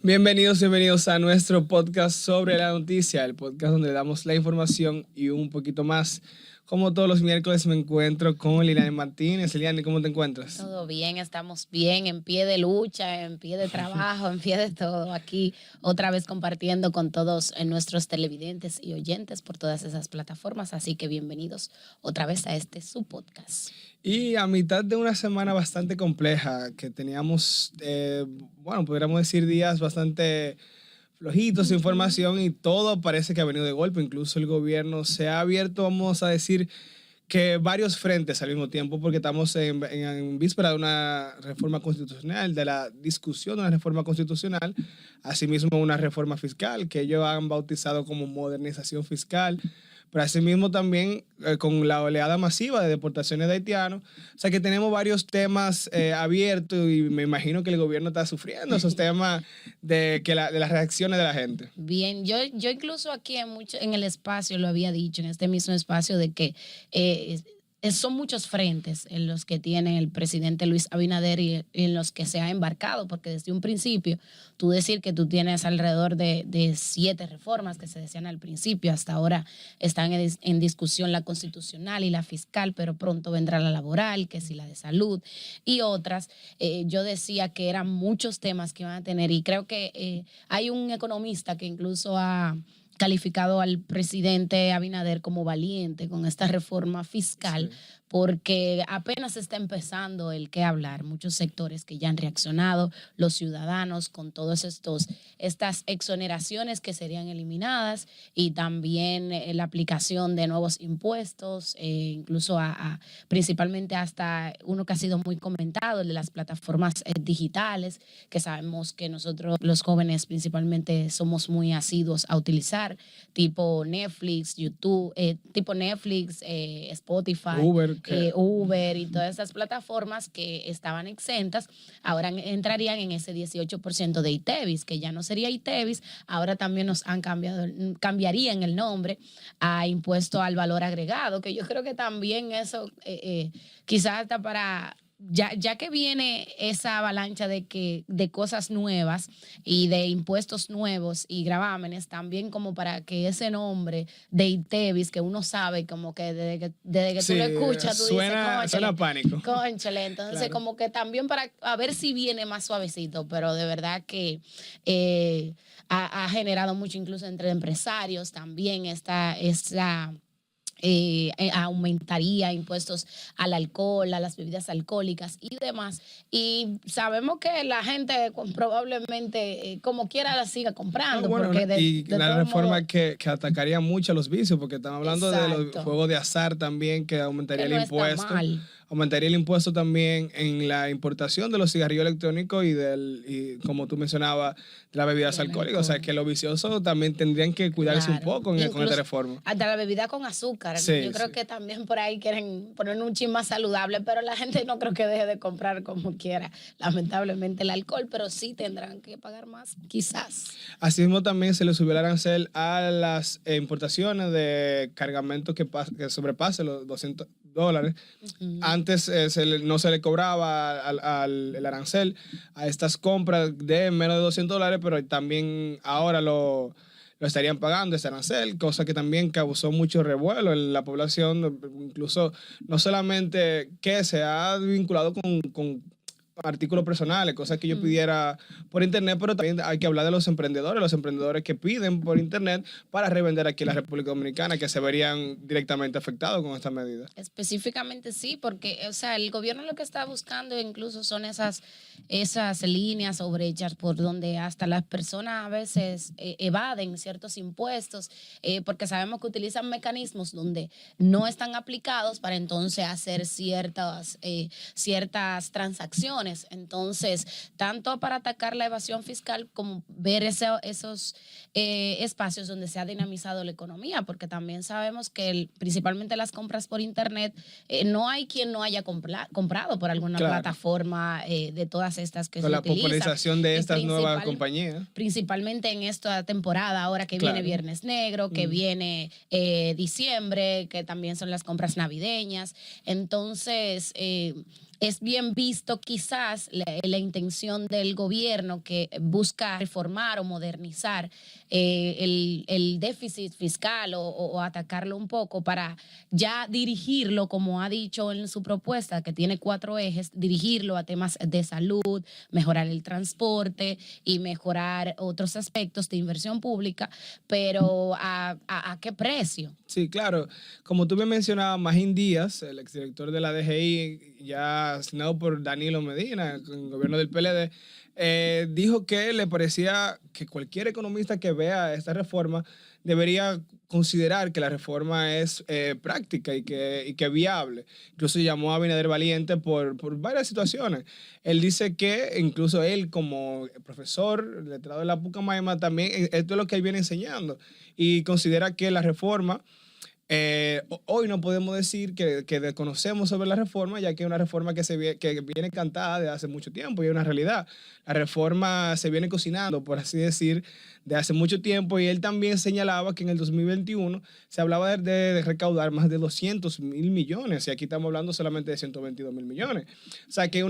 Bienvenidos a nuestro podcast sobre la noticia, el podcast donde damos la información y un poquito más. Como todos los miércoles me encuentro con Liliana Martínez. Liliana, ¿cómo te encuentras? Todo bien, estamos bien, en pie de lucha, en pie de trabajo, en pie de todo. Aquí otra vez compartiendo con todos nuestros televidentes y oyentes por todas esas plataformas. Así que bienvenidos otra vez a su podcast. Y a mitad de una semana bastante compleja, que teníamos, podríamos decir días bastante flojitos de información y todo parece que ha venido de golpe. Incluso el gobierno se ha abierto, vamos a decir, que varios frentes al mismo tiempo, porque estamos en víspera de una reforma constitucional, de la discusión de una reforma constitucional, asimismo una reforma fiscal, que ellos han bautizado como modernización fiscal, pero asimismo también con la oleada masiva de deportaciones de haitianos. O sea que tenemos varios temas abiertos y me imagino que el gobierno está sufriendo esos temas de las reacciones de la gente. Bien, yo incluso aquí en el espacio lo había dicho, en este mismo espacio, de que son muchos frentes en los que tiene el presidente Luis Abinader y en los que se ha embarcado, porque desde un principio, tú decir que tú tienes alrededor de 7 reformas que se decían al principio, hasta ahora están en discusión la constitucional y la fiscal, pero pronto vendrá la laboral, que si la de salud y otras. Yo decía que eran muchos temas que iban a tener y creo que hay un economista que incluso ha calificado al presidente Abinader como valiente con esta reforma fiscal, sí, porque apenas está empezando el qué hablar. Muchos sectores que ya han reaccionado, los ciudadanos con todas estas exoneraciones que serían eliminadas y también la aplicación de nuevos impuestos, incluso principalmente hasta uno que ha sido muy comentado, el de las plataformas digitales, que sabemos que nosotros los jóvenes principalmente somos muy asiduos a utilizar, tipo Netflix, YouTube, tipo Netflix, Spotify, Uber y todas esas plataformas que estaban exentas, ahora entrarían en ese 18% de ITEVIS, que ya no sería ITEVIS, ahora también cambiarían el nombre a impuesto al valor agregado, que yo creo que también eso quizás hasta para... Ya que viene esa avalancha de cosas nuevas y de impuestos nuevos y gravámenes, también como para que ese nombre de ITEVIS, que uno sabe como que desde que tú lo escuchas, tú dices, suena pánico. Cónchale, entonces claro, como que también para a ver si viene más suavecito, pero de verdad que ha generado mucho incluso entre empresarios también esta aumentaría impuestos al alcohol, a las bebidas alcohólicas y demás. Y sabemos que la gente probablemente como quiera la siga comprando. Porque la reforma que atacaría mucho a los vicios, porque estamos hablando de los juegos de azar también, que aumentaría el impuesto. Aumentaría el impuesto también en la importación de los cigarrillos electrónicos y como tú mencionabas, de las bebidas alcohólicas. O sea, que los viciosos también tendrían que cuidarse un poco con esta reforma. Hasta la bebida con azúcar. Sí, yo creo que también por ahí quieren poner un chin más saludable, pero la gente no creo que deje de comprar como quiera, lamentablemente, el alcohol, pero sí tendrán que pagar más, quizás. Asimismo, también se le subió el arancel a las importaciones de cargamentos que sobrepasen los $200. Uh-huh. Antes no se le cobraba el arancel a estas compras de menos de $200, pero también ahora lo estarían pagando ese arancel, cosa que también causó mucho revuelo en la población, incluso no solamente que se ha vinculado con artículos personales, cosas que yo pidiera por internet, pero también hay que hablar de los emprendedores que piden por internet para revender aquí en la República Dominicana, que se verían directamente afectados con esta medida. Específicamente sí, porque o sea, el gobierno lo que está buscando incluso son esas líneas o brechas por donde hasta las personas a veces evaden ciertos impuestos, porque sabemos que utilizan mecanismos donde no están aplicados para entonces hacer ciertas transacciones. Entonces, tanto para atacar la evasión fiscal como ver esos espacios donde se ha dinamizado la economía, porque también sabemos que principalmente las compras por internet, no hay quien no haya comprado por alguna plataforma de todas estas que con se la utilizan. Popularización de estas nuevas compañías. Principalmente en esta temporada, ahora que viene Viernes Negro, que viene diciembre, que también son las compras navideñas. Entonces, es bien visto quizás la intención del gobierno que busca reformar o modernizar el déficit fiscal o atacarlo un poco para ya dirigirlo, como ha dicho en su propuesta, que tiene 4 ejes, dirigirlo a temas de salud, mejorar el transporte y mejorar otros aspectos de inversión pública, pero ¿a qué precio? Sí, claro. Como tú me mencionabas, Magín Díaz, el exdirector de la DGI, ya asignado por Danilo Medina, con el gobierno del PLD, dijo que le parecía que cualquier economista que vea esta reforma debería considerar que la reforma es práctica y que viable. Incluso llamó a Abinader valiente por varias situaciones. Él dice que incluso él como profesor, letrado de la Pucamaima, también esto es lo que él viene enseñando y considera que la reforma hoy no podemos decir que desconocemos sobre la reforma, ya que es una reforma que viene cantada de hace mucho tiempo y es una realidad. La reforma se viene cocinando, por así decir, de hace mucho tiempo, y él también señalaba que en el 2021 se hablaba de recaudar más de 200.000 millones, y aquí estamos hablando solamente de 122.000 millones. O sea, que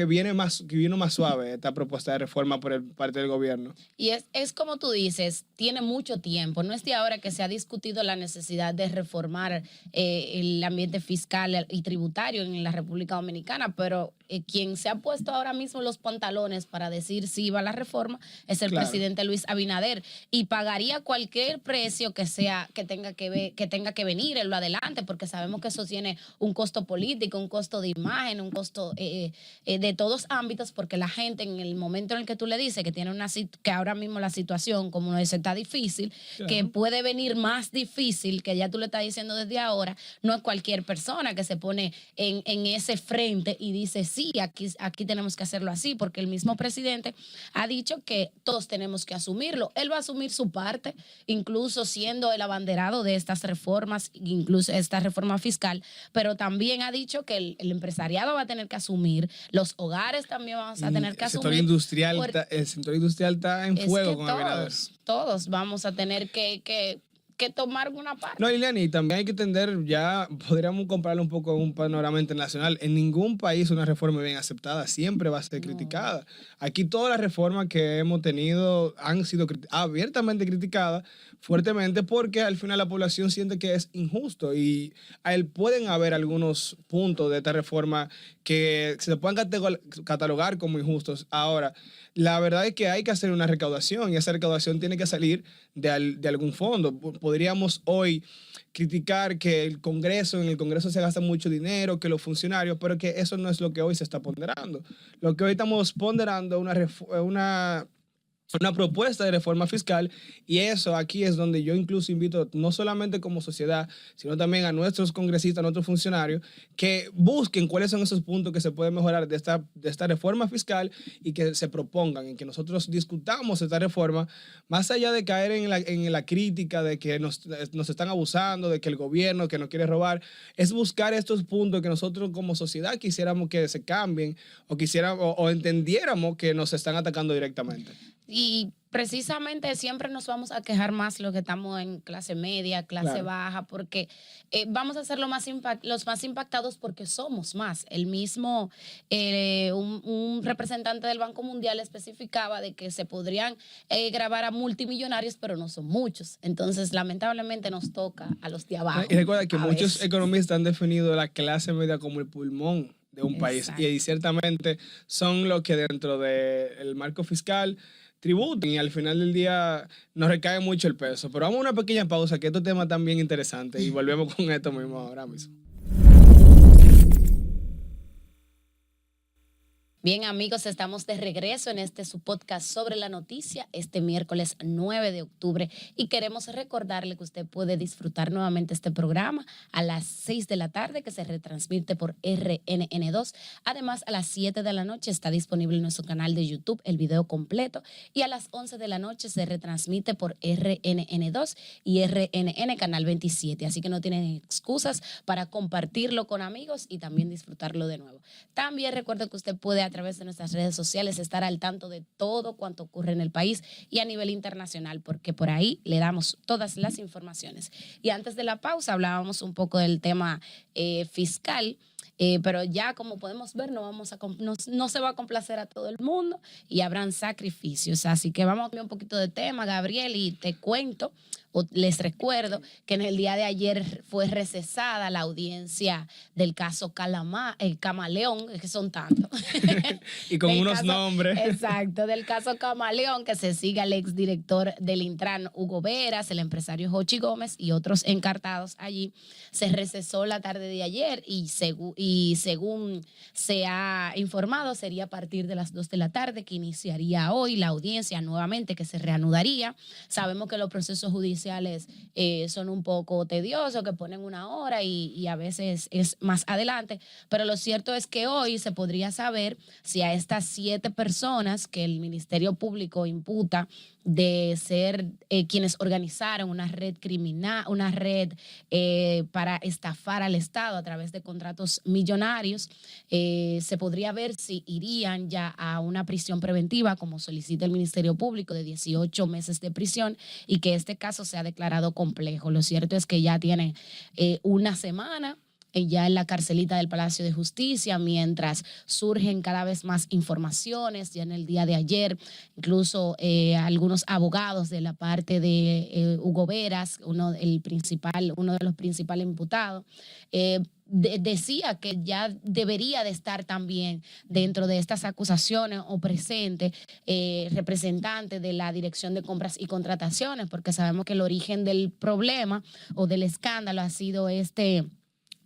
vino más suave esta propuesta de reforma por parte del gobierno. Y es como tú dices, tiene mucho tiempo. No es de ahora que se ha discutido la necesidad de reformar el ambiente fiscal y tributario en la República Dominicana, pero quien se ha puesto ahora mismo los pantalones para decir si va la reforma es el presidente Luis Abinader, y pagaría cualquier precio que tenga que venir en lo adelante, porque sabemos que eso tiene un costo político, un costo de imagen, un costo de todos ámbitos, porque la gente en el momento en el que tú le dices que tiene que ahora mismo la situación, como dice, está difícil, que puede venir más difícil, que ya tú le estás diciendo desde ahora, no es cualquier persona que se pone en ese frente y dice, sí, aquí tenemos que hacerlo así, porque el mismo presidente ha dicho que todos tenemos que asumirlo. Él va a asumir su parte, incluso siendo el abanderado de estas reformas, incluso esta reforma fiscal, pero también ha dicho que el empresariado va a tener que asumir, los hogares también vamos a tener que asumir. El sector industrial está en fuego con Abinader. Todos vamos a tener que tomar una parte. No, Liliani, también hay que entender, ya podríamos compararlo un poco con un panorama internacional. En ningún país una reforma bien aceptada siempre va a ser criticada. Aquí todas las reformas que hemos tenido han sido abiertamente criticadas fuertemente, porque al final la población siente que es injusto, y pueden haber algunos puntos de esta reforma que se puedan catalogar como injustos. Ahora, la verdad es que hay que hacer una recaudación, y esa recaudación tiene que salir de algún fondo. Podríamos hoy criticar que en el Congreso se gasta mucho dinero, que los funcionarios, pero que eso no es lo que hoy se está ponderando. Lo que hoy estamos ponderando es una propuesta de reforma fiscal, y eso aquí es donde yo incluso invito no solamente como sociedad, sino también a nuestros congresistas, a nuestros funcionarios, que busquen cuáles son esos puntos que se pueden mejorar de esta reforma fiscal, y que se propongan y que nosotros discutamos esta reforma, más allá de caer en la crítica de que nos están abusando, de que el gobierno que nos quiere robar. Es buscar estos puntos que nosotros como sociedad quisiéramos que se cambien, o entendiéramos que nos están atacando directamente. Y precisamente siempre nos vamos a quejar más los que estamos en clase media, clase baja, porque vamos a ser los más impactados porque somos más. El mismo, un representante del Banco Mundial especificaba de que se podrían grabar a multimillonarios, pero no son muchos. Entonces, lamentablemente nos toca a los de abajo. Y recuerda que muchos economistas han definido la clase media como el pulmón de un país, y ciertamente son los que dentro del marco fiscal tributan, y al final del día nos recae mucho el peso. Pero vamos a una pequeña pausa, que este tema también interesante, y volvemos con esto mismo ahora mismo. Bien, amigos, estamos de regreso en su podcast sobre la noticia este miércoles 9 de octubre, y queremos recordarle que usted puede disfrutar nuevamente este programa a las 6 de la tarde, que se retransmite por RNN2. Además, a las 7 de la noche está disponible en nuestro canal de YouTube el video completo, y a las 11 de la noche se retransmite por RNN2 y RNN Canal 27. Así que no tienen excusas para compartirlo con amigos y también disfrutarlo de nuevo. También recuerde que usted puede, a través de nuestras redes sociales, estar al tanto de todo cuanto ocurre en el país y a nivel internacional, porque por ahí le damos todas las informaciones. Y antes de la pausa hablábamos un poco del tema fiscal. pero ya como podemos ver no se va a complacer a todo el mundo y habrán sacrificios. Así que vamos a cambiar un poquito de tema, Gabriel, y te cuento o les recuerdo que en el día de ayer fue recesada la audiencia del caso Camaleón, que son tantos. Y con unos nombres. Exacto, del caso Camaleón, que se sigue al exdirector del Intran, Hugo Veras, el empresario Jochi Gómez y otros encartados allí. Se recesó la tarde de ayer y según se ha informado, sería a partir de las 2 de la tarde que iniciaría hoy la audiencia nuevamente, que se reanudaría. Sabemos que los procesos judiciales son un poco tediosos, que ponen una hora y a veces es más adelante, pero lo cierto es que hoy se podría saber si a estas 7 personas que el Ministerio Público imputa de ser quienes organizaron una red criminal, una red para estafar al Estado a través de contratos millonarios, se podría ver si irían ya a una prisión preventiva, como solicita el Ministerio Público, de 18 meses de prisión, y que este caso se ha declarado complejo. Lo cierto es que ya tienen una semana ya en la carcelita del Palacio de Justicia, mientras surgen cada vez más informaciones. Ya en el día de ayer, incluso algunos abogados de la parte de Hugo Veras, uno de los principales imputados, decía que ya debería de estar también dentro de estas acusaciones o presente representante de la Dirección de Compras y Contrataciones, porque sabemos que el origen del problema o del escándalo ha sido este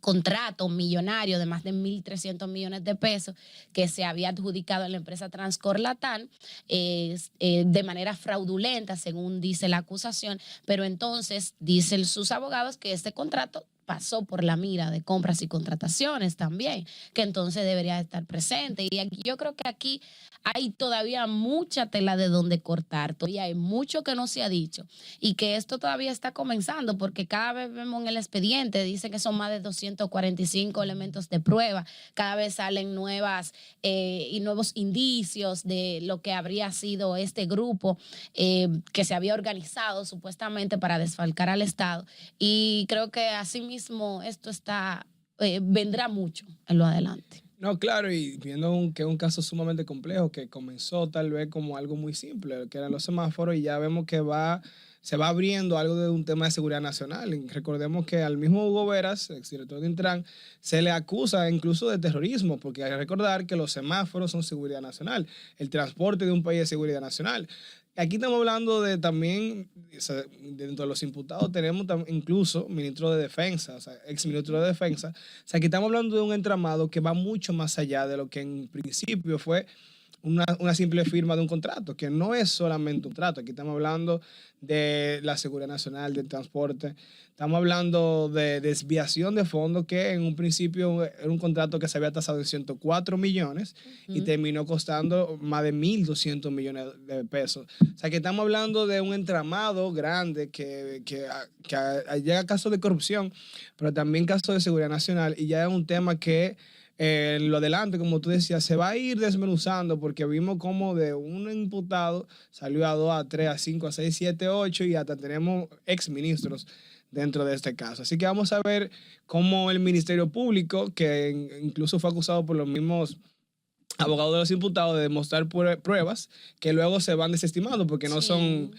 contrato millonario de más de 1.300 millones de pesos que se había adjudicado a la empresa Transcor Latam de manera fraudulenta, según dice la acusación, pero entonces dicen sus abogados que este contrato pasó por la mira de compras y contrataciones también, que entonces debería estar presente. Y aquí, yo creo que aquí hay todavía mucha tela de donde cortar, todavía hay mucho que no se ha dicho y que esto todavía está comenzando, porque cada vez vemos en el expediente, dicen que son más de 245 elementos de prueba, cada vez salen nuevos indicios de lo que habría sido este grupo que se había organizado supuestamente para desfalcar al Estado, y creo que así mismo esto vendrá mucho en lo adelante. No, claro, y viendo que es un caso sumamente complejo, que comenzó tal vez como algo muy simple, que eran los semáforos, y ya vemos que se va abriendo algo de un tema de seguridad nacional. Y recordemos que al mismo Hugo Veras, exdirector de Intran, se le acusa incluso de terrorismo, porque hay que recordar que los semáforos son seguridad nacional, el transporte de un país es seguridad nacional. Aquí estamos hablando de también, o sea, dentro de los imputados tenemos incluso ministro de Defensa, o sea, ex ministro de Defensa. O sea, aquí estamos hablando de un entramado que va mucho más allá de lo que en principio fue una simple firma de un contrato, que no es solamente un contrato. Aquí estamos hablando de la seguridad nacional, del transporte. Estamos hablando de desviación de fondos, que en un principio era un contrato que se había tasado en 104 millones y terminó costando más de 1.200 millones de pesos. O sea, que estamos hablando de un entramado grande que llega a casos de corrupción, pero también casos de seguridad nacional, y ya es un tema que lo adelante, como tú decías, se va a ir desmenuzando, porque vimos como de un imputado salió a 2, a 3, a 5, a 6, 7, 8 y hasta tenemos ex ministros dentro de este caso. Así que vamos a ver cómo el Ministerio Público, que incluso fue acusado por los mismos abogados de los imputados de demostrar pruebas que luego se van desestimando porque no son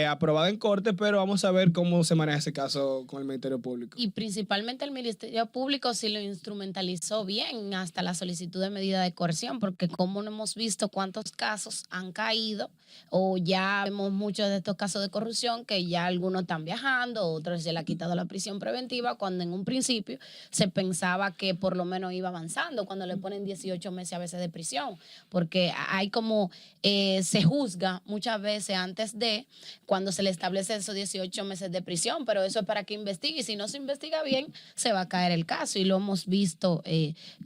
aprobadas en corte, pero vamos a ver cómo se maneja ese caso con el Ministerio Público. Y principalmente el Ministerio Público sí lo instrumentalizó bien hasta la solicitud de medida de coerción, porque como no hemos visto cuántos casos han caído, o ya vemos muchos de estos casos de corrupción que ya algunos están viajando, otros se le ha quitado la prisión preventiva, cuando en un principio se pensaba que por lo menos iba avanzando, cuando le ponen 18 meses a veces de prisión, porque hay como se juzga muchas veces antes de cuando se le establece esos 18 meses de prisión, pero eso es para que investigue, y si no se investiga bien se va a caer el caso, y lo hemos visto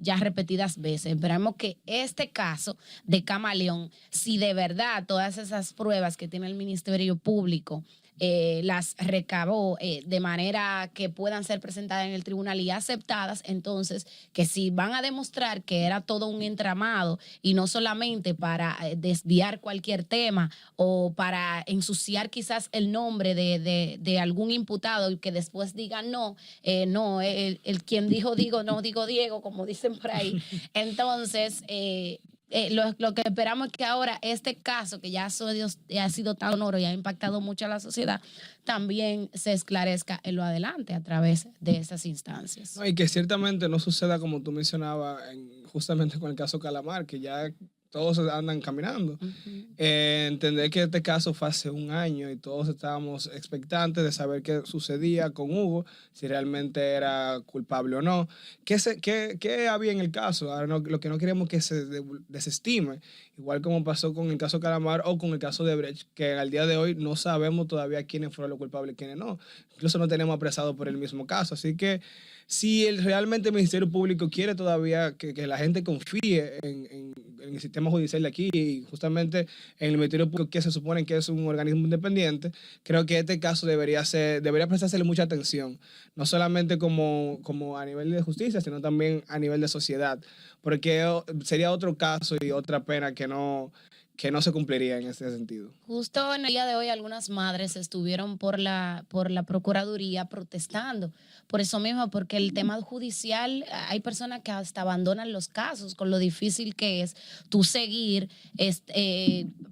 ya repetidas veces. Esperamos que este caso de Camaleón, si de verdad todas esas pruebas que tiene el Ministerio Público las recabó de manera que puedan ser presentadas en el tribunal y aceptadas, entonces que si van a demostrar que era todo un entramado y no solamente para desviar cualquier tema o para ensuciar quizás el nombre de algún imputado y que después diga no, el quien dijo digo, no digo Diego, como dicen por ahí. Entonces, lo que esperamos es que ahora este caso, que ya ha sido tan sonoro y ha impactado mucho a la sociedad, también se esclarezca en lo adelante a través de esas instancias. No, y que ciertamente no suceda como tú mencionabas justamente con el caso Calamar, que ya todos andan caminando. Entender que este caso fue hace un año y todos estábamos expectantes de saber qué sucedía con Hugo, si realmente era culpable o no. ¿Qué había en el caso? Ahora lo que no queremos que se desestime, igual como pasó con el caso Calamar o con el caso de Brecht, que al día de hoy no sabemos todavía quiénes fueron los culpables y quiénes no. Incluso no tenemos apresados por el mismo caso. Así que si realmente el Ministerio Público quiere todavía que la gente confíe en el sistema judicial de aquí y justamente en el Ministerio Público, que se supone que es un organismo independiente, creo que este caso debería prestársele mucha atención, no solamente como a nivel de justicia, sino también a nivel de sociedad, porque sería otro caso y otra pena que no se cumpliría en ese sentido. Justo en el día de hoy algunas madres estuvieron por la Procuraduría protestando por eso mismo, porque el tema judicial, hay personas que hasta abandonan los casos con lo difícil que es tú seguir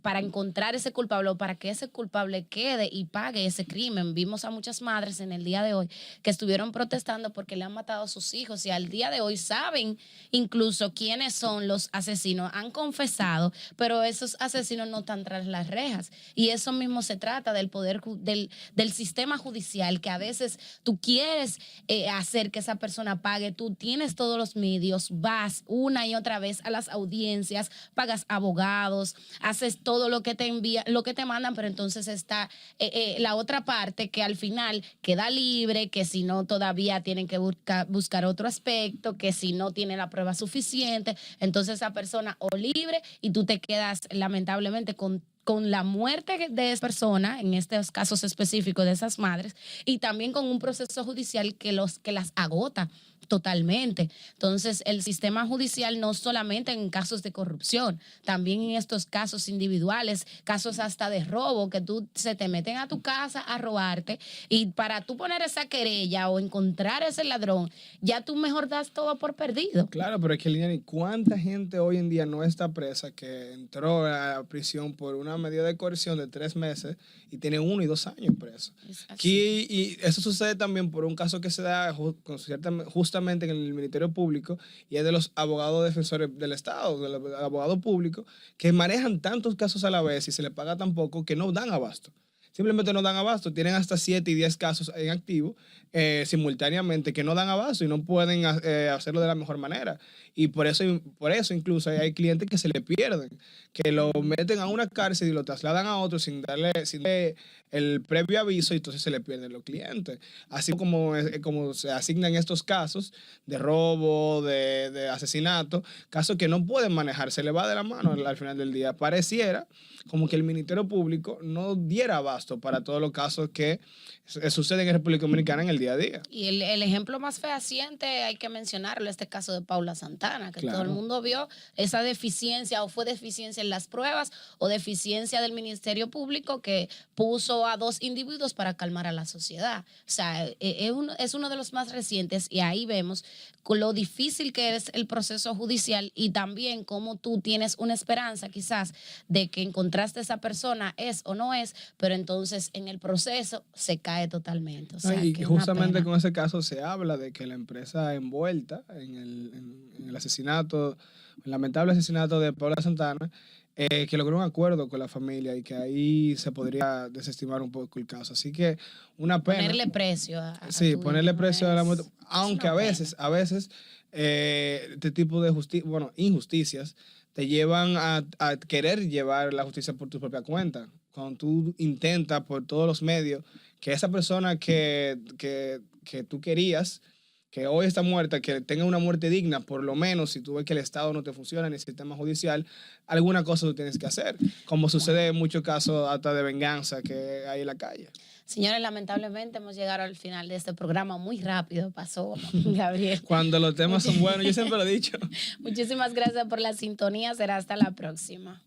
para encontrar ese culpable o para que ese culpable quede y pague ese crimen. Vimos a muchas madres en el día de hoy que estuvieron protestando porque le han matado a sus hijos y al día de hoy saben incluso quiénes son los asesinos, han confesado, pero esos asesinos no están tras las rejas. Y eso mismo se trata del poder del sistema judicial, que a veces tú quieres hacer que esa persona pague, tú tienes todos los medios, vas una y otra vez a las audiencias, pagas abogados, haces todo lo que te envía, lo que te mandan, pero entonces está la otra parte que al final queda libre, que si no todavía tienen que buscar otro aspecto, que si no tiene la prueba suficiente, entonces esa persona o libre y tú te quedas lamentablemente con la muerte de esa persona, en estos casos específicos de esas madres, y también con un proceso judicial que las agota totalmente. Entonces, el sistema judicial no solamente en casos de corrupción, también en estos casos individuales, casos hasta de robo, que se te meten a tu casa a robarte y para tú poner esa querella o encontrar ese ladrón, ya tú mejor das todo por perdido. Claro, pero es que, Liliana, ¿cuánta gente hoy en día no está presa que entró a la prisión por una medida de coerción de 3 meses y tiene 1 y 2 años preso? Y eso sucede también por un caso que se da justamente en el Ministerio Público y es de los abogados defensores del Estado, de los abogados públicos, que manejan tantos casos a la vez y se les paga tan poco que no dan abasto. Simplemente no dan abasto, tienen hasta 7 y 10 casos en activo simultáneamente que no dan abasto y no pueden hacerlo de la mejor manera. Y por eso incluso hay clientes que se le pierden, que lo meten a una cárcel y lo trasladan a otro sin darle el previo aviso y entonces se le pierden los clientes. Así como se asignan estos casos de robo, de asesinato, casos que no pueden manejar, se le va de la mano al final del día. Pareciera como que el Ministerio Público no diera abasto para todos los casos que suceden en República Dominicana en el día a día. Y el ejemplo más fehaciente hay que mencionarlo, este caso de Paula Santana, que claro, todo el mundo vio esa deficiencia o fue deficiencia en las pruebas o deficiencia del Ministerio Público que puso a 2 individuos para calmar a la sociedad. O sea, es uno de los más recientes y ahí vemos lo difícil que es el proceso judicial y también cómo tú tienes una esperanza quizás de que encontraste a esa persona, es o no es, pero entonces en el proceso se cae totalmente. O sea, y justamente con ese caso se habla de que la empresa envuelta en el asesinato, el lamentable asesinato de Paula Santana, que logró un acuerdo con la familia y que ahí se podría desestimar un poco el caso. Así que una pena. Ponerle precio a ponerle precio a la muerte. Aunque a veces este tipo de injusticias te llevan a querer llevar la justicia por tu propia cuenta. Cuando tú intentas por todos los medios que esa persona que tú querías que hoy está muerta, que tenga una muerte digna, por lo menos si tú ves que el Estado no te funciona en el sistema judicial, alguna cosa tú tienes que hacer, como sucede en muchos casos hasta de venganza que hay en la calle. Señores, lamentablemente hemos llegado al final de este programa. Muy rápido pasó, Gabriel. Cuando los temas son buenos, yo siempre lo he dicho. Muchísimas gracias por la sintonía. Será hasta la próxima.